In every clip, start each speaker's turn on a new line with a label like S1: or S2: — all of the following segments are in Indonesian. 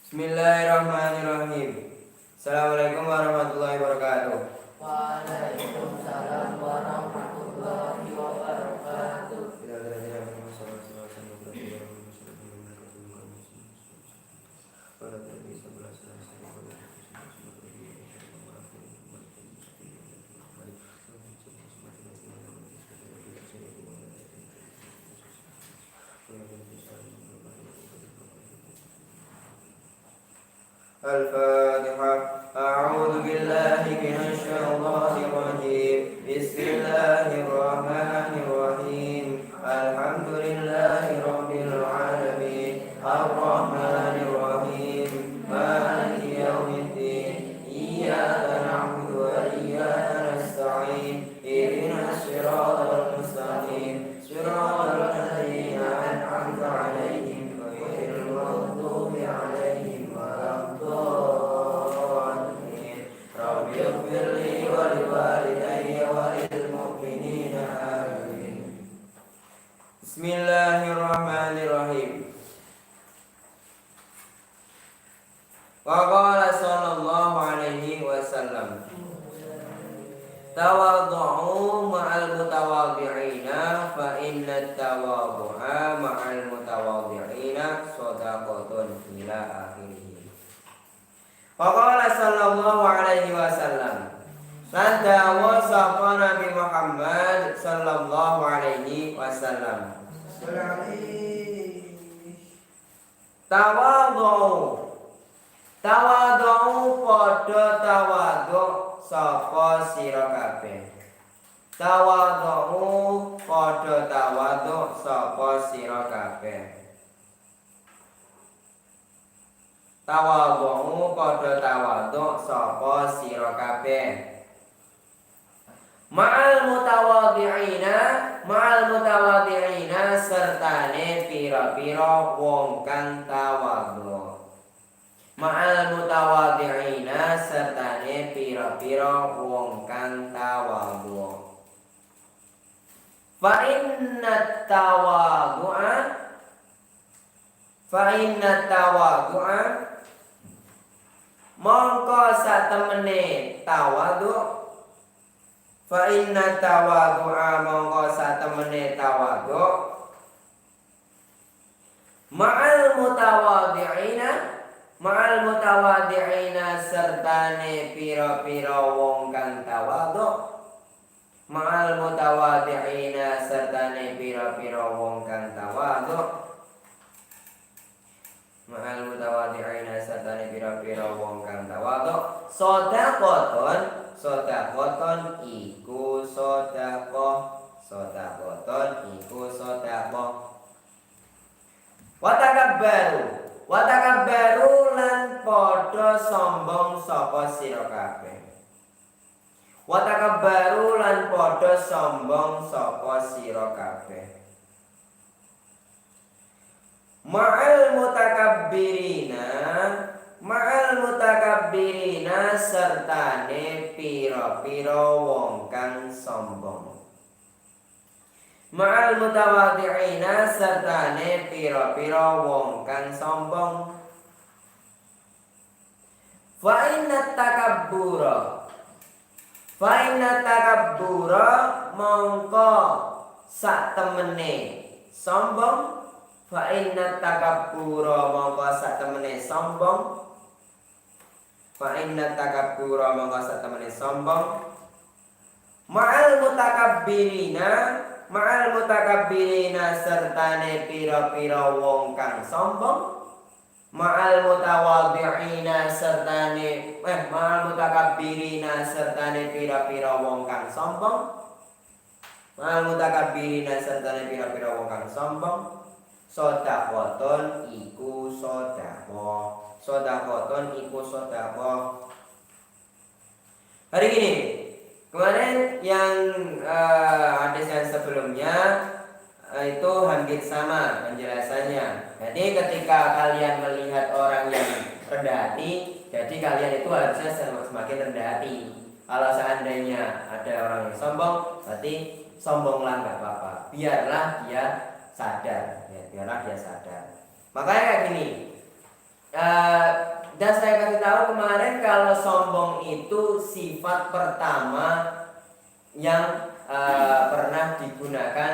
S1: Bismillahirrahmanirrahim. Assalamualaikum warahmatullahi wabarakatuh.
S2: Waalaikumsalam warahmatullahi wabarakatuh.
S1: Al-Fatihah. A'udzu billahi minasy syaithanir rajim. Bismillahirrahmanirrahim. Alhamdulillahirabbil alamin. Arrahmanir rahim. Maliki yaumiddin. Iyyaka na'budu wa iyyaka nasta'in. Ihdinas siratal mustaqim. Siratal ladzina an'amta 'alaihim ghairil maghdubi 'alaihim waladdallin. Rabbi ighfirli wa liwalidayya wa lil mu'minina amin. Bismillahirrahmanirrahim. Wa qala sallallahu alaihi wasallam, tawadhu'u ma'al mutawadhi'ina fa inna tawadhu'a ma'al mutawadhi'ina shadaqatun ila akhirih. Wa qala sallallahu alaihi wasallam, Santa wasafa Nabi Muhammad sallallahu alaihi wasallam, tawadhu. Tawadhu padha tawadhu sapa sira kabeh. Tawadhu padha tawadhu sapa sira kabeh. Tawadhu padha tawadhu sapa sira kabeh. Ma'al mutawadhi'ina sertane pira-pira wong kang tawadhu. Ma'al mutawadhi'ina sertane pira-pira wong kang tawadhu. Fa inna tawadhu'a mongko satemene tawadhu. Fa inna tawadhu'a mongko satemene tawadhu ma'al mutawadhi'ina sertane pira-pira wong kang tawadhu. Ma'al mutawadhi'ina sertane pira-pira wong kang tawadhu. Ma'al mutawadhi'ina sertane pira-pira wong kang tawadhu. Shadaqaton iku shadaqah. Shadaqaton iku shadaqah. Wa takabbaru lan padha sombong sapa sira kabeh. Wa takabbaru lan padha sombong sapa sira kabeh. Ma'al mutakabbirina sertane pira-pira wong kang sombong. Ma'al mutawadhi'ina sertane pira-pira wong kang sombong. Fa inna takabbura mongko satemene sombong. Fa inna takabbura mongko satemene sombong. Fa inna takabbura mongko satemene sombong. Ma'al mutakabbirina sertane pira-pira wong kang sombong. Ma'al mutawadhi'ina sertane ma'al mutakabbirina sertane pira-pira wong kang sombong. Ma'al mutakabbirina sertane pira-pira wong kang sombong. Shadaqaton iku shadaqah. Shadaqaton iku shadaqah. Hari ini kemarin yang hadis yang sebelumnya itu hampir sama penjelasannya. Jadi ketika kalian melihat orang yang rendah hati, jadi kalian itu harusnya semakin rendah hati. Kalau seandainya ada orang yang sombong, berarti sombonglah nggak apa-apa. Biarlah dia sadar, ya, biarlah dia sadar. Makanya kayak gini, Dan saya kasih tahu kemarin kalau sombong itu sifat pertama yang pernah digunakan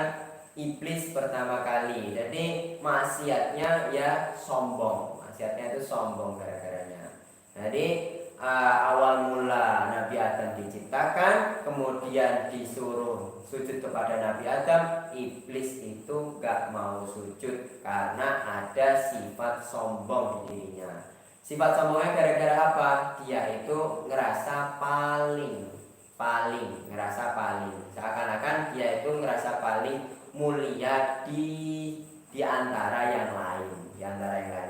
S1: iblis pertama kali. Jadi maksiatnya ya sombong. Maksiatnya itu sombong gara-garanya. Jadi awal mula Nabi Adam diciptakan, kemudian disuruh sujud kepada Nabi Adam, iblis itu gak mau sujud karena ada sifat sombong di dirinya. Sifat sombongnya gara-gara apa? Dia itu ngerasa ngerasa paling. Seakan-akan dia itu ngerasa paling mulia di antara yang lain.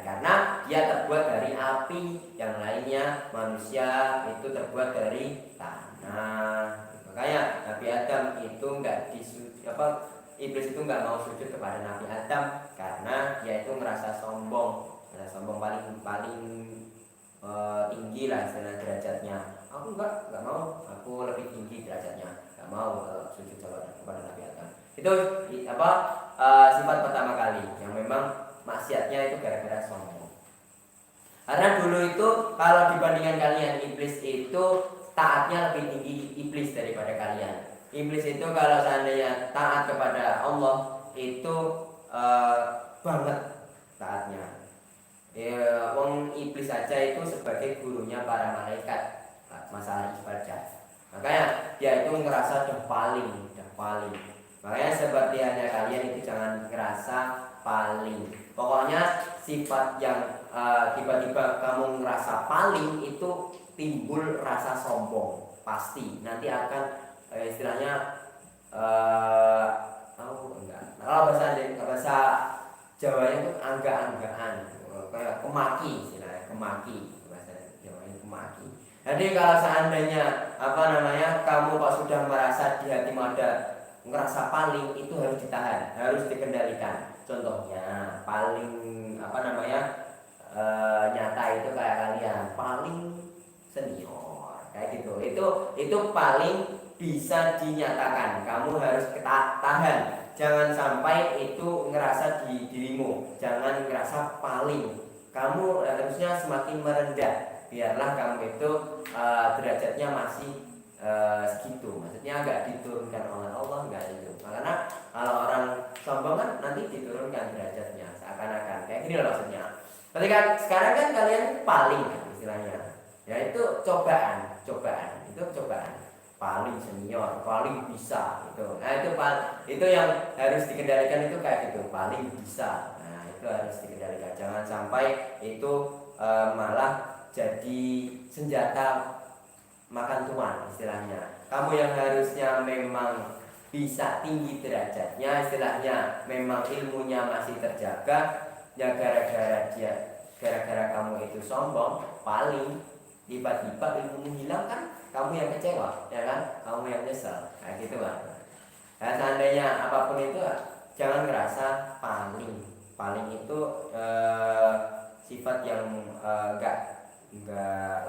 S1: Karena dia terbuat dari api, yang lainnya manusia itu terbuat dari tanah. Makanya Nabi Adam itu iblis itu nggak mau sujud kepada Nabi Adam karena dia itu ngerasa sombong paling tinggi lah istilah derajatnya. Aku nggak mau, aku lebih tinggi derajatnya, nggak mau sujud kepada Nabi Adam. Itu sifat pertama kali yang memang maksiatnya itu gara-gara sombong. Karena dulu itu kalau dibandingkan kalian, iblis itu taatnya lebih tinggi iblis daripada kalian. Iblis itu kalau seandainya taat kepada Allah itu banget taatnya. Wong iblis saja itu sebagai gurunya para malaikat masalah ibadah. Makanya dia itu ngerasa udah paling. Makanya seperti hanya kalian itu jangan ngerasa paling. Pokoknya sifat yang tiba-tiba kamu ngerasa paling itu timbul rasa sombong pasti. Nanti akan istilahnya kalau bahasa Jawanya itu angga-anggaan, kayak kemaki istilahnya, bahasa Jawanya kemaki. Jadi kalau seandainya kamu kok sudah merasa di hatimu ada ngerasa paling, itu harus ditahan, harus dikendalikan. Contohnya paling nyata itu kayak kalian paling senior kayak gitu. Itu paling bisa dinyatakan. Kamu harus tahan. Jangan sampai itu ngerasa di dirimu. Jangan ngerasa paling. Kamu harusnya semakin merendah. Biarlah kamu itu derajatnya masih segitu. Maksudnya enggak diturunkan oleh Allah, enggak itu. Karena kalau orang sombong kan nanti diturunkan derajatnya. Seakan-akan kayak gini loh maksudnya. Ketika sekarang kan kalian paling istilahnya. Ya itu cobaan. Itu cobaan. Paling senior, paling bisa gitu. Nah itu yang harus dikendalikan itu kayak gitu, paling bisa. Nah itu harus dikendalikan. Jangan sampai itu malah jadi senjata makan tuan istilahnya. Kamu yang harusnya memang bisa tinggi derajatnya, istilahnya memang ilmunya masih terjaga, ya gara-gara kamu itu sombong, paling tiba-tiba ilmumu hilang kan kamu yang kecewa, ya kan? Kamu yang nyesel, kayak gitu kan. Nah, seandainya apapun itu jangan ngerasa paling itu sifat yang enggak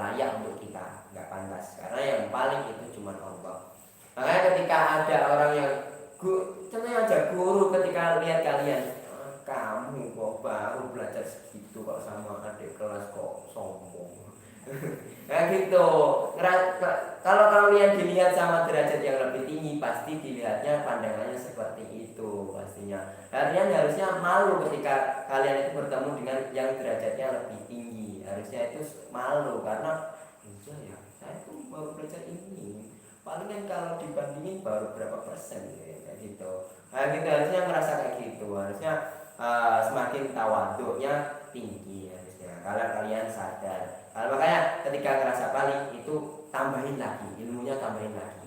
S1: layak untuk kita, enggak pantas. Karena yang paling itu cuma Allah. Makanya ketika ada orang yang contohnya aja guru ketika lihat kalian, kamu kok baru belajar segitu kok sama adik kelas kok sombong. Nah gitu. Kalau kalian dilihat sama derajat yang lebih tinggi, pasti dilihatnya pandangannya seperti itu pastinya. Kalian harusnya malu ketika kalian itu bertemu dengan yang derajatnya lebih tinggi. Harusnya itu malu karena iya ya, saya tuh baru belajar ini. Paling kan kalau dibandingin baru berapa persen kayak gitu. Nah gitu harusnya merasa kayak gitu. Harusnya semakin tawaduknya tinggi harusnya. Kalau kalian sadar. Makanya ketika ngerasa paling itu tambahin lagi ilmunya, tambahin lagi.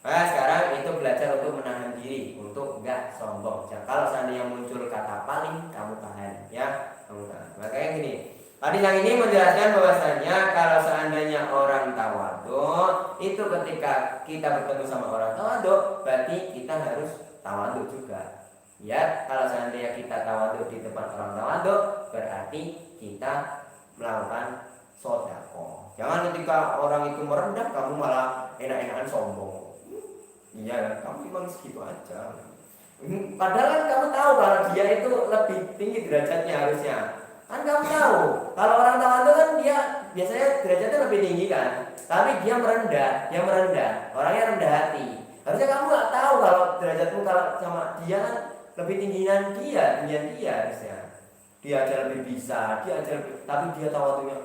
S1: Nah sekarang itu belajar untuk menahan diri, untuk enggak sombong. Kalau seandainya muncul kata paling, kamu tahan ya, kamu tahan. Makanya gini, hadis yang ini menjelaskan bahwasanya kalau seandainya orang tawadhu, itu ketika kita bertemu sama orang tawadhu, berarti kita harus tawadhu juga. Ya, kalau seandainya kita tawadhu di tempat orang tawadhu, berarti kita melakukan sedekah. Jangan ketika orang itu merendah kamu malah enak-enakan sombong. Iya, kamu cuma segitu aja. Padahal kan kamu tahu kalau dia itu lebih tinggi derajatnya harusnya. Kan kamu tahu, kalau orang tawadhu kan dia biasanya derajatnya lebih tinggi kan, tapi dia merendah, orangnya rendah hati. Harusnya kamu nggak tahu kalau derajatmu kalau sama dia kan lebih tinggian dia harusnya. Dia aja lebih bisa, tapi dia tawadhunya,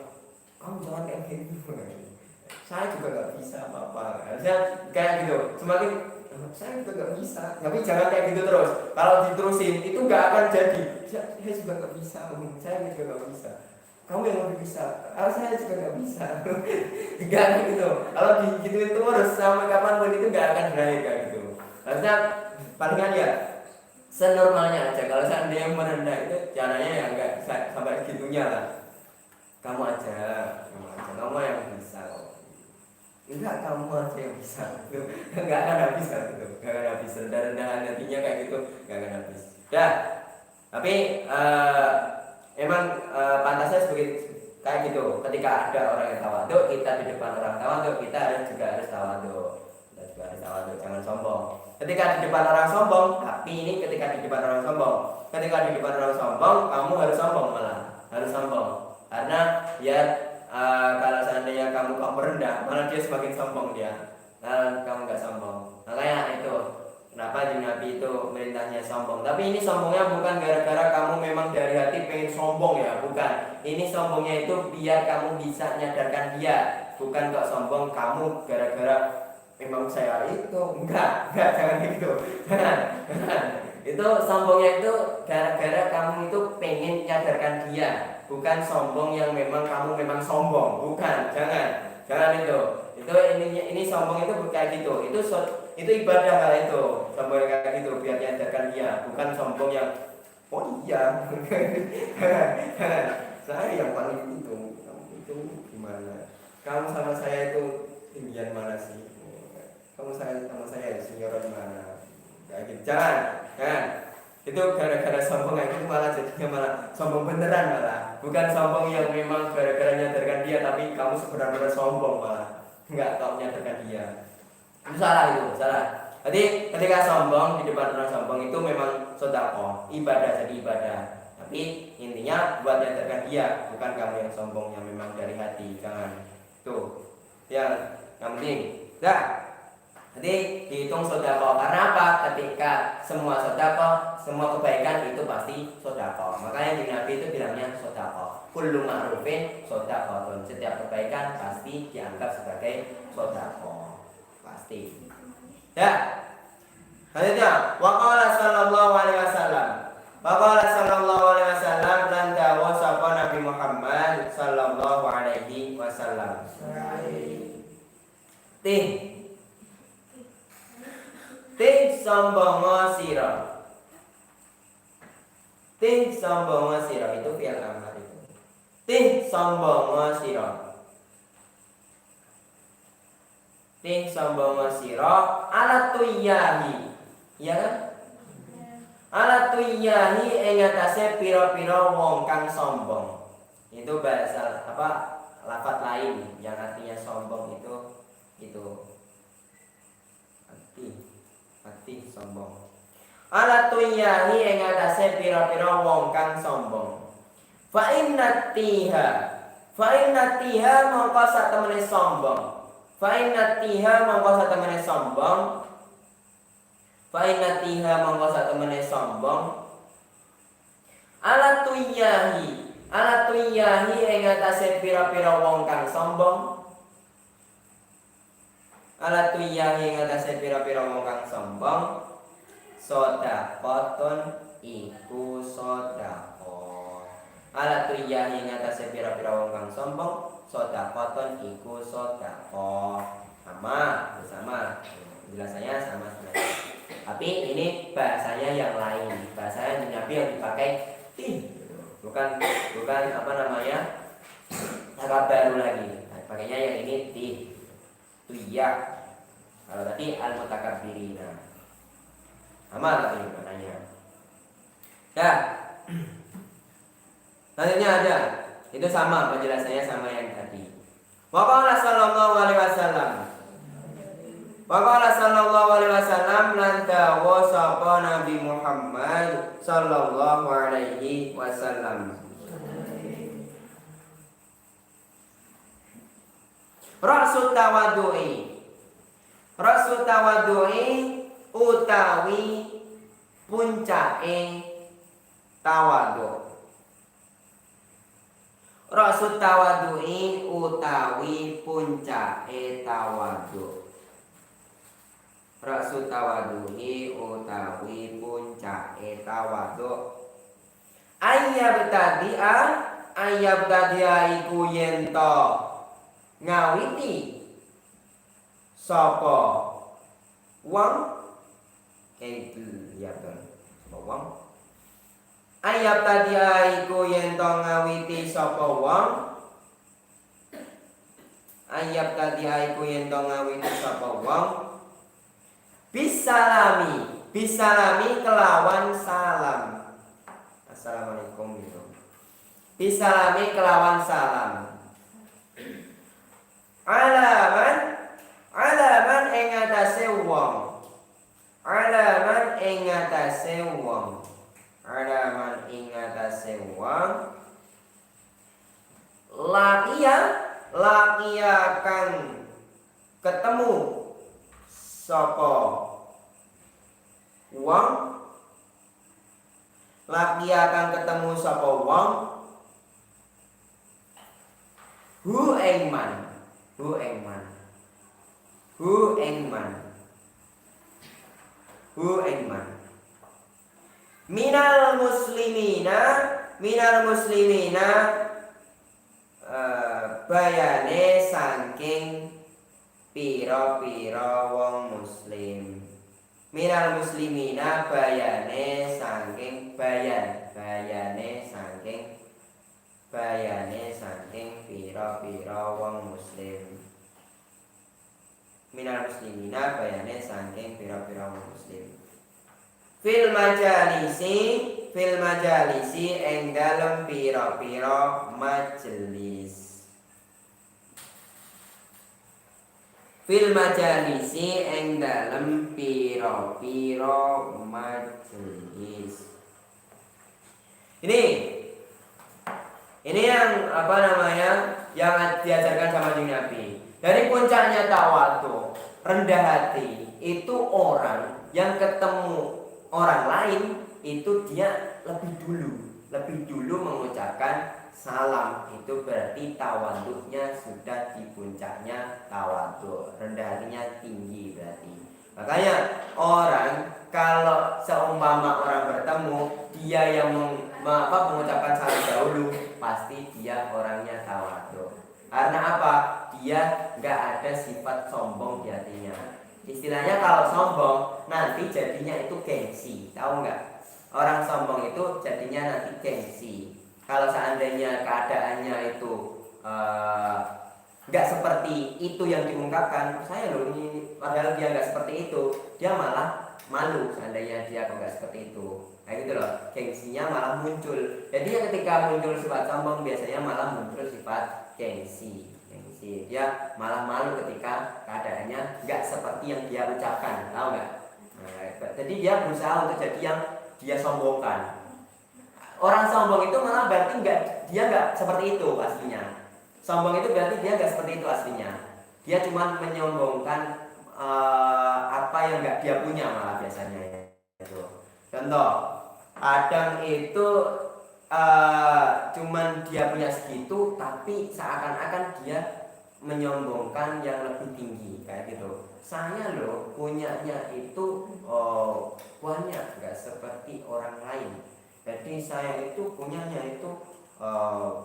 S1: kamu jangan kayak gitu. Saya juga nggak bisa apa-apa. Harusnya kayak gitu. Semakin saya juga nggak bisa, tapi jangan kayak gitu terus. Kalau diterusin itu nggak akan jadi. Saya juga nggak bisa, saya juga nggak bisa. Kamu yang lebih bisa, saya juga nggak bisa. Nggak kayak gitu. Kalau digituin terus sampai kapanpun itu nggak akan berakhir kayak gitu. Harusnya palingan ya senormalnya aja. Kalau seandainya merendah itu caranya ya nggak sampai gitunya lah. Kamu aja, kamu yang bisa. Enggak, kamu aja yang bisa. Enggak akan habis kan gitu. Enggak akan habis. Rendah-rendahan hatinya kayak gitu, enggak akan habis. Ya. Tapi emang pantasnya seperti kayak gitu. Ketika ada orang yang tawadhu, kita di depan orang tawadhu, kita juga harus tawadhu. Kita juga harus tawadhu, jangan sombong. Ketika di depan orang sombong, tapi ini ketika di depan orang sombong. Ketika di depan orang sombong, kamu harus sombong malah. Harus sombong. Karena ya kalau seandainya kamu kok merendah, malah dia semakin sombong dia. Kamu nggak sombong. Makanya itu kenapa Nabi itu merintahnya sombong. Tapi ini sombongnya bukan gara-gara kamu memang dari hati pengen sombong ya, bukan. Ini sombongnya itu biar kamu bisa menyadarkan dia. Bukan kok sombong kamu gara-gara memang saya itu. Enggak, jangan gitu. Jangan. Itu sombongnya itu gara-gara kamu itu pengen menyadarkan dia. Bukan sombong yang memang kamu memang sombong, bukan, jangan itu ini sombong itu kayak gitu, itu ibadah hal itu, sombong kayak gitu biar diajarkan dia, bukan sombong yang oh iya, saya yang paling itu gimana, kamu sama saya itu tinggian mana sih, kamu sama saya senioran mana, kayak gitu, jangan. Itu gara-gara sombong kayak gitu malah jadinya malah sombong beneran malah, bukan sombong yang memang gara-gara nyadarkan dia tapi kamu sebenarnya sombong malah enggak kau menyadarkan dia. Itu salah. Jadi ketika sombong di depan orang sombong itu memang sedekah, ibadah jadi ibadah. Tapi intinya buat menyadarkan dia, bukan kamu yang sombong yang memang dari hati, jangan. Tuh yang penting. Jadi dihitung sedekah karena apa? Ketika semua sedekah, semua kebaikan itu pasti sedekah. Makanya di Nabi itu bilangnya sedekah. Kullu ma'rufin sedekah. Setiap kebaikan pasti dianggap sebagai sedekah. Pasti. Ya. Selanjutnya, waqala sallallahu alaihi wasallam lan dawa sapa Nabi Muhammad sallallahu alaihi wasallam. Ting sombongo sira. Ting sombongo sira itu fi'il amar itu. Ting sombongo sira. Ting sombongo sira ala tuyahi. Iya kan? Ala tuyahi ing atase pira-pira wong kang sombong. Itu bahasa apa? Lafaz lain yang artinya sombong itu hati sombong. Ala tuyahi ing atase pira-pira wong kang sombong. Fa inna tiha mongko sak temene sombong. Fa inna tiha mongko sak temene sombong. Ala tuyahi ing atase pira-pira wong kang sombong. Ala tuyahi ngatasi pira-pira wong kang sombong sedekahun iku sedekah. Ala tuyahi ngatasi pira-pira wong kang sombong sedekahun iku sedekah. Sama penjelasannya sama sebenarnya. Tapi ini bahasanya yang lain. Bahasanya Nabi yang dipakai bukan apa namanya kata baru lagi. Pakainya yang ini tuyah. Kalau tadi al-mutakabbirina. Sama tadi maknanya. Ya. Selanjutnya ada. Itu sama penjelasannya sama yang tadi. Wa qala sallallahu alaihi wasallam lan dawa sapa Nabi Muhammad sallallahu alaihi wasallam. Rasul tawadhu'i. Rasul tawadhu'i utawi puncake tawadhu. Rasul tawadhu'i utawi puncake tawadhu. Rasul tawadhu'i utawi puncake tawadhu. Ayyab tadi'a iku yen to ngawiti sapa wong ya betul sapa wong. Ayyab tadi'a iku yen to ngawiti sapa wong. Ayyab tadi'a iku yen to ngawiti sapa wong. Bisalami kelawan salam. Assalamualaikum gitu. Bisalami kelawan salam. Alaman ing atase wong. Alaman ing atase wong. Alaman ing atase wong. Laqiya kang ketemu sapa wong. Laqiya kang ketemu sapa wong. Hu engman minal muslimina bayane saking pira-pira wong muslim. Minal muslimina bayane saking pira-pira wong muslim. Minal muslimina bayane saking pira-pira wong muslim. Fil majalisi ing dalem pira-pira majelis. Fil majalisi ing dalem pira-pira majelis. Ini yang yang diajarkan sama Nabi. Dari puncaknya tawadhu, rendah hati, itu orang yang ketemu orang lain itu dia lebih dulu mengucapkan salam. Itu berarti tawadhunya sudah di puncaknya tawadhu, rendah hatinya tinggi berarti. Makanya orang kalau seumpama orang bertemu, dia yang mengucapkan salam dahulu, pasti dia orangnya tawadhu. Karena apa? Dia nggak ada sifat sombong di hatinya. Istilahnya kalau sombong nanti jadinya itu gengsi, tahu nggak? Orang sombong itu jadinya nanti gengsi. Kalau seandainya keadaannya itu nggak seperti itu yang diungkapkan, saya loh ini, padahal dia nggak seperti itu, dia malah malu seandainya dia nggak seperti itu. Kayak gitu loh, gengsinya malah muncul. Jadi ketika muncul sifat sombong biasanya malah muncul sifat gengsi. Dia malah malu ketika keadaannya nggak seperti yang dia ucapkan, tahu nggak? Jadi dia berusaha untuk jadi yang dia sombongkan. Orang sombong itu malah berarti dia nggak seperti itu aslinya. Sombong itu berarti dia nggak seperti itu aslinya. Dia cuma menyombongkan apa yang nggak dia punya malah biasanya. Contoh, kadang itu cuman dia punya segitu, tapi seakan-akan dia menyombongkan yang lebih tinggi kayak gitu. Saya loh punyanya itu banyak, nggak seperti orang lain. Jadi saya itu punyanya itu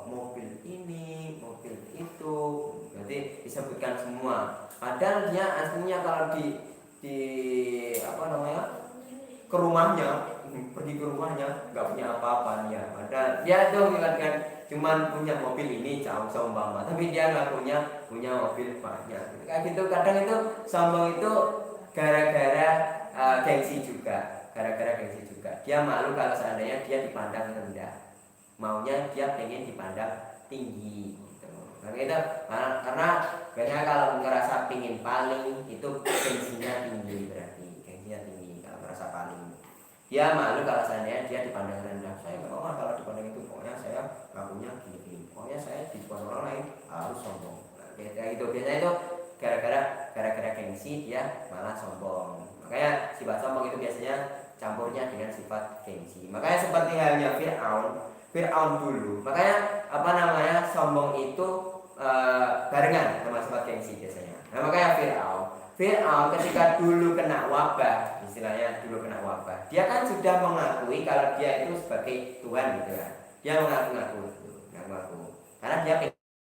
S1: mobil ini, mobil itu, jadi disebutkan semua. Padahal dia aslinya kalau ke rumahnya, pergi ke rumahnya nggak punya apa-apa dia. Padahal dia tuh kan cuman punya mobil ini seumpama, tapi dia nggak punya mobil banyak. Kayak gitu. Kadang itu sombong itu gara-gara gengsi juga. Dia malu kalau seandainya dia dipandang rendah. Maunya dia pengen dipandang tinggi gitu. Karena biasanya kalau ngerasa pingin paling itu gengsinya tinggi, berarti gengsinya tinggi kalau ngerasa paling. Dia malu kalau seandainya dia dipandang rendah. Saya nggak mau kalau dipandang itu, pokoknya saya nggak punya gini. Pokoknya saya di depan orang lain harus sombong. Nah, kayak gitu. Biasanya itu gara-gara gengsi dia malah sombong. Makanya sifat sombong itu biasanya campurnya dengan sifat gengsi. Makanya seperti halnya Fir'aun dulu. Makanya sombong itu barengan sama sifat gengsi biasanya. Nah, makanya Fir'aun ketika dulu kena wabah, istilahnya dulu kena wabah, dia kan sudah mengakui kalau dia itu sebagai Tuhan gitu kan. Dia mengaku karena dia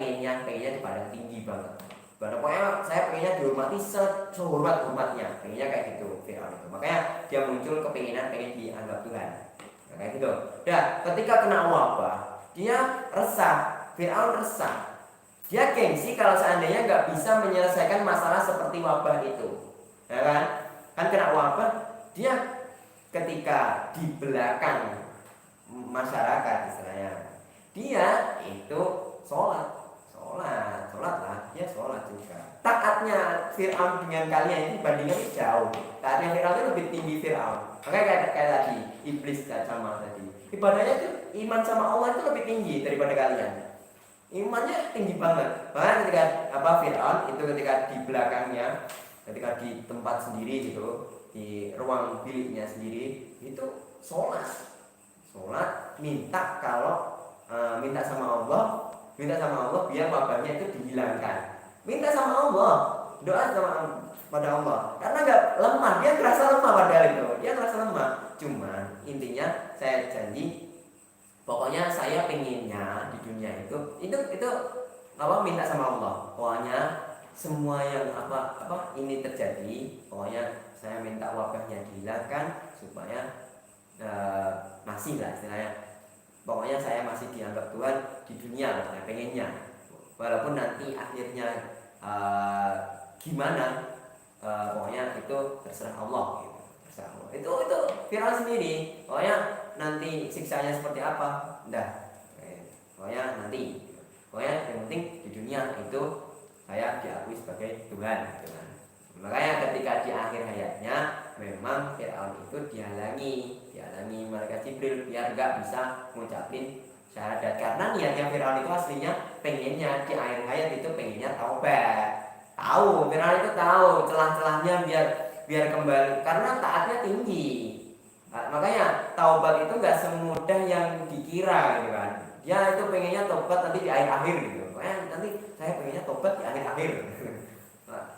S1: pengennya di padang tinggi banget. Pokoknya saya pengennya dihormati sehormat-hormatnya, pengennya kayak gitu Fir'aun itu. Makanya dia muncul kepinginan pengen dianggap Tuhan. Nah, kayak gitu. Dan ketika kena wabah, dia resah. Fir'aun resah. Dia gengsi kalau seandainya nggak bisa menyelesaikan masalah seperti wabah itu, ya kan? Kan kena wabah, dia ketika di belakang masyarakat istilahnya, dia itu sholat lah, dia sholat juga. Taatnya Fir'aun dengan kalian ini bandingannya jauh. Taatnya Fir'aun itu lebih tinggi Fir'aun. Makanya kayak tadi iblis sama tadi. Ibadahnya itu iman sama Allah itu lebih tinggi daripada kalian. Imannya tinggi banget. Bahkan ketika Fir'aun itu ketika di belakangnya, ketika di tempat sendiri gitu, di ruang biliknya sendiri itu sholat minta sama Allah biar wabahnya itu dihilangkan. Minta sama Allah, doa pada Allah. Karena nggak lemah, dia ngerasa lemah padahal itu. Dia ngerasa lemah. Cuma intinya saya janji, pokoknya saya pengennya di dunia itu minta sama Allah. Pokoknya semua yang ini terjadi, pokoknya saya minta wabahnya dihilangkan supaya masih lah istilahnya. Pokoknya saya masih dianggap Tuhan di dunia, saya pengennya. Walaupun nanti akhirnya gimana, pokoknya itu terserah Allah gitu. Terserah Allah. Itu Fir'aun sendiri. Pokoknya nanti siksanya seperti apa, pokoknya nanti. Pokoknya yang penting di dunia itu saya diakui sebagai Tuhan gitu kan. Makanya ketika di akhir hayatnya memang Fir'aun itu dihalangi malaikat Jibril biar gak bisa ngucapin syahadat. Karena niatnya Fir'aun itu aslinya pengennya di akhir hayat itu pengennya taubat. Fir'aun itu tahu celah-celahnya biar kembali, karena taatnya tinggi. Makanya taubat itu gak semudah yang dikira gitu kan. Dia itu pengennya tobat nanti di akhir-akhir gitu. Nanti saya pengennya tobat di akhir-akhir.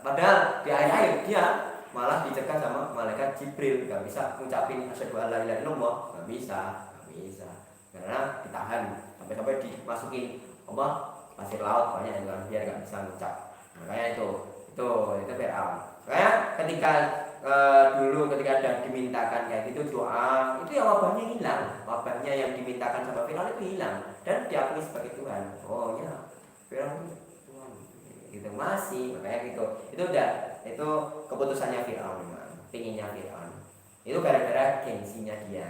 S1: Padahal di akhir-akhir dia malah dicegah sama malaikat Jibril, gak bisa ngucapin asyhadu alla ilaha illallah, gak bisa, karena ditahan sampai dimasukin pasir laut banyak yang biar gak bisa ngucap. Makanya itu Fir'aun. Makanya ketika dulu ketika ada dimintakan kayak gitu doa, itu ya wabahnya hilang, wabahnya yang dimintakan sama Fir'aun itu hilang dan diakui sebagai Tuhan. Oh ya, Fir'aun Tuhan gitu masih. Makanya itu keputusannya Fir'aun, pinginnya Fir'aun itu gara-gara gengsinya dia.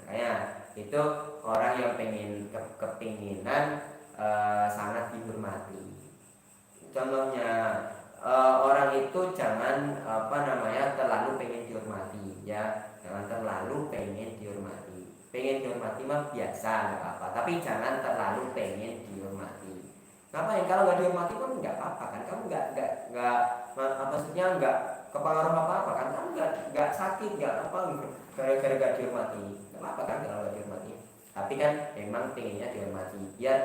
S1: Makanya itu orang yang kepinginan sangat dihormati. Contohnya orang itu jangan terlalu pengen dihormati ya, jangan terlalu pengen dihormati. Pengen dihormati mah biasa nggak apa-apa, tapi jangan terlalu pengen dihormati. Ngapain? Kalau nggak dihormati pun nggak apa-apa kan, kamu maksudnya nggak kepengaruh apa-apa kan, kamu nggak sakit nggak gara-gara nggak dihormati, nggak apa-apa kan kalau nggak dihormati. Tapi kan memang pengennya dihormati biar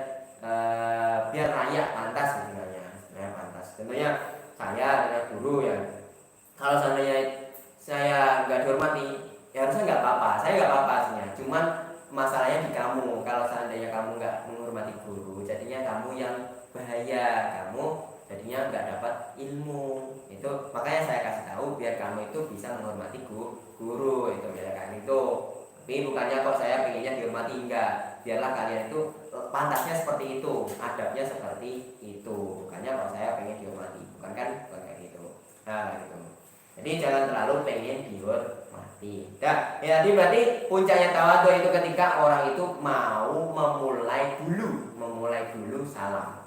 S1: layak, pantas sebenarnya pantas. Tentunya saya dengan guru ya, kalau seandainya saya nggak dihormati ya harusnya nggak apa-apa, saya nggak apa-apa aslinya. Cuman masalahnya di kamu, kalau seandainya kamu nggak menghormati guru, jadinya kamu yang bahaya, kamu jadinya nggak dapat ilmu. Itu makanya saya kasih tahu biar kamu itu bisa menghormati guru itu biar kan itu. Tapi bukannya kok saya pengennya dihormati, enggak. Biarlah kalian itu pantasnya seperti itu, adabnya seperti itu. Bukannya kalau saya pengen dihormati, bukan kayak gitu. Nah, gitu. Jadi jangan terlalu pengen dihormati. Nah, ya jadi berarti puncaknya tawadhu itu ketika orang itu mau memulai dulu salam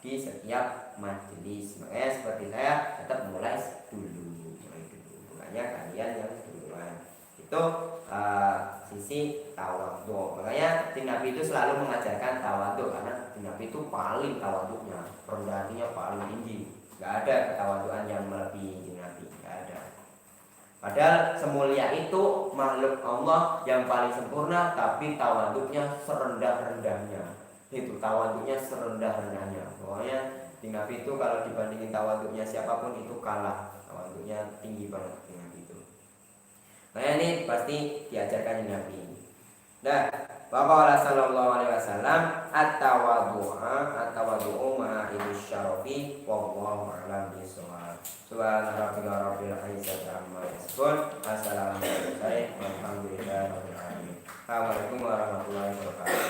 S1: di setiap majelis. Makanya seperti saya tetap mulai dulu. Bukannya kalian yang duluan. Itu sisi tawadhu. Makanya Nabi itu selalu mengajarkan tawadhu karena Nabi itu paling tawadhunya, rendah hatinya paling tinggi. Gak ada ketawadhuan yang melebihi Nabi, gak ada. Padahal semulia itu makhluk Allah yang paling sempurna, tapi tawaduknya serendah-rendahnya. Itu tawaduknya serendah-rendahnya. Pokoknya di Nabi itu kalau dibandingin tawaduknya siapapun itu kalah. Tawaduknya tinggi banget di Nabi itu. Nah ini pasti diajarkan di Nabi. Nah, Waqala sallallahu alaihi wasallam at-tawadhu'u ma'a syarafi wallahu a'lam bishawab. Subhana rabbika rabbil izzati amma yasifun. Assalamualaikum warahmatullahi wabarakatuh.